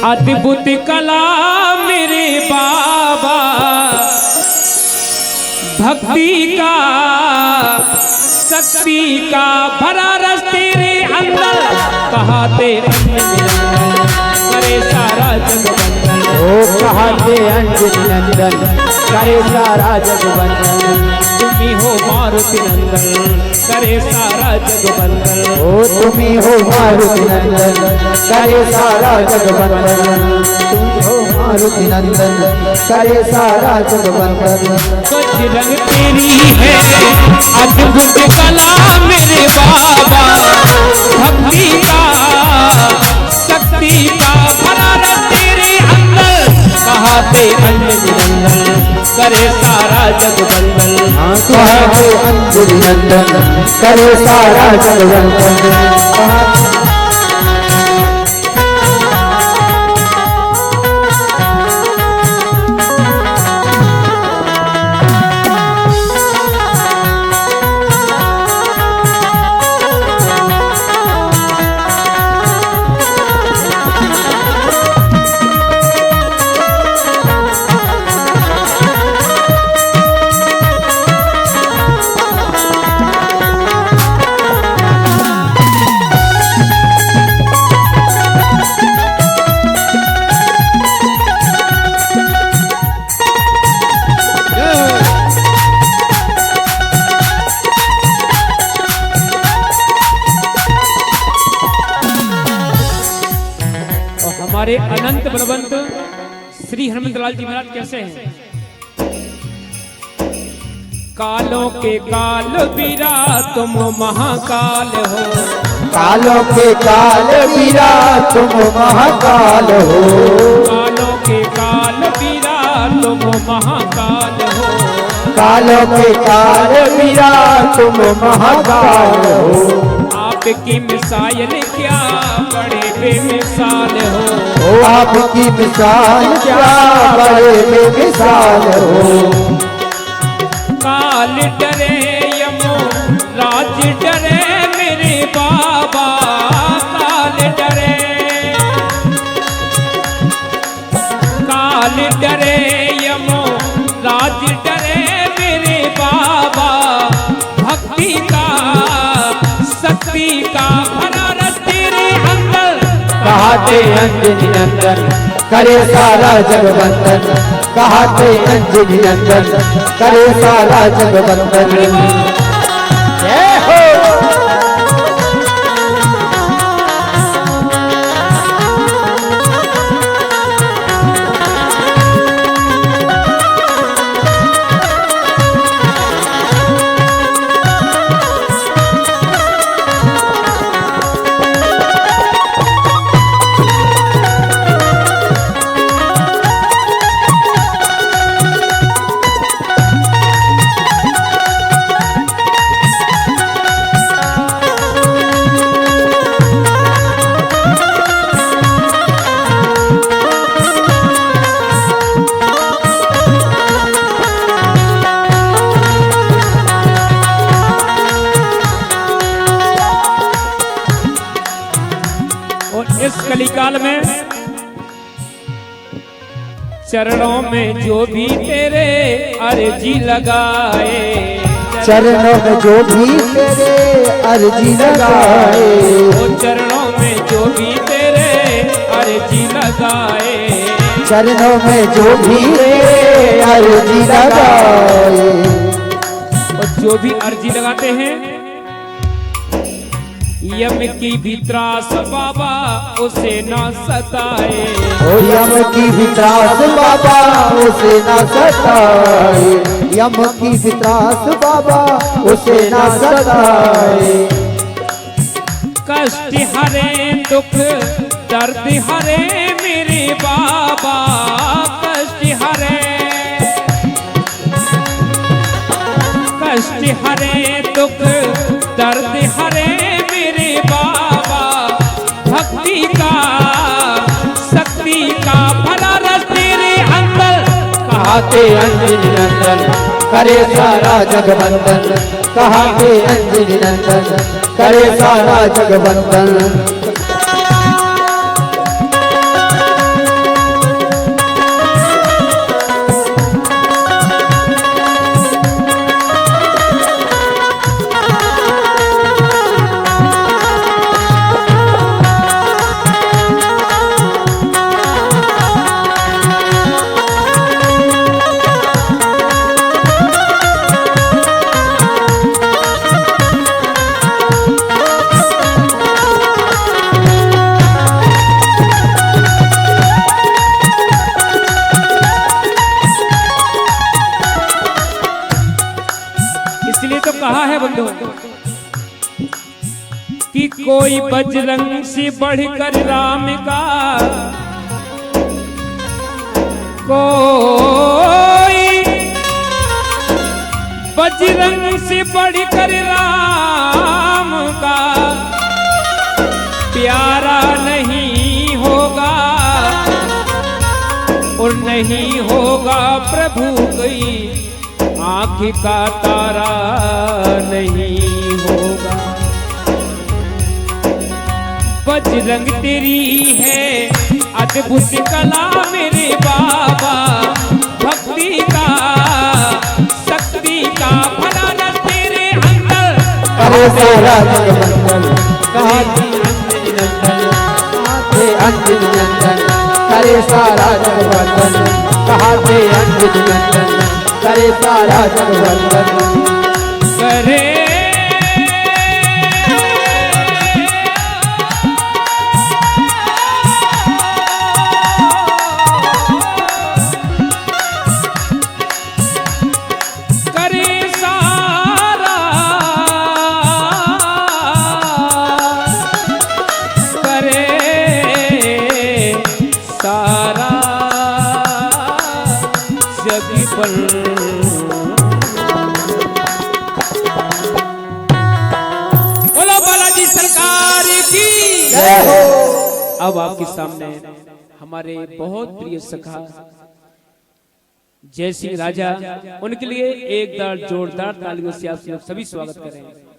अद्भुत कला मेरे बाबा, भक्ति का शक्ति का भरा रस तेरे अंदर, कहाते करे सारा जग बंधन। ओ कहाते अंजनी नंदन करे सारा जग बंधन। तुम्ही हो मारुति नंदन करे सारा जग बंधन। ओ तुम्ही हो मारुति नंदन करे सारा जग बंधन। तुम हो मारुति नंदन करे सारा जग बंधन। सच रंग तेरी है अद्भुत कला मेरे बाबा, भक्ति का शक्ति का भरा रस तेरे अंदर, कहाते अंजनी नंदन करे सारा जग बंधन। कहाते अंजनी नंदन करे सारा जग बंधन। हमारे अनंत बलवंत श्री हनुमत लाल जी महाराज कैसे हैं? कालों के काल बीरा तुम महाकाल हो, कालों के काल बीरा तुम महाकाल हो। कालों के काल बीरा तुम महाकाल हो। कालों के काल बीरा तुम महाकाल हो। आपकी मिसाल क्या बड़े बेमिसाल हो। ओ आपकी मिसाल क्या बड़े बेमिसाल हो। काल डरे यमो राज डरे मेरे बाबा, काल डरे, काल डरे यमो राज डरे मेरे बाबा, भक्ति का शक्ति का भरा रस तेरे अंदर, कहाते अंजनी नंदन करे सारा जग बंधन। कहाते अंजनी नंदन करे सारा जग बंधन। जय हो। इस कलिकाल में चरणों में जो भी तेरे अर्जी लगाए, चरणों में जो भी तेरे अर्जी लगाए। वो चरणों में जो भी तेरे अर्जी लगाए, चरणों में जो भी तेरे अर्जी लगाए। और जो भी अर्जी लगाते हैं यम की भी त्रास बाबा उसे ना सताए। ओ यम की भी त्रास बाबा उसे ना सताए। यम की भी त्रास बाबा उसे ना सताए। कष्ट हरे दुख दर्द हरे मेरे बाबा, कष्ट हरे, कष्ट हरे दुख दर्द हरे मेरे बाबा, भक्ति का शक्ति का भरा रस तेरे अंदर, कहाते अंजनी नंदन करे सारा जग बंधन। कहाते अंजनी नंदन करे सारा जग बंधन। कि कोई बजरंग से बढ़कर राम का, कोई बजरंग से बढ़कर राम का प्यारा नहीं होगा, और नहीं होगा प्रभु कोई आँख का तारा नहीं होगा। बजरंग तेरी है अद्भुत कला मेरे बाबा, भक्ति का शक्ति का फलाना तेरे अंदर। अरे सारा जगवंदन कहाँ थी अंजनी नंदन, कहाँ थे अंजनी नंदन, करे सारा जगवंदन कहाँ थे अंजनी नंदन, करे सारा जगवंदन करे बोलो बालाजी सरकार की जय हो। अब आपके सामने हमारे बहुत प्रिय सखा जय सिंह राजा, उनके लिए एक बार जोरदार तालियों से आप सभी स्वागत करें।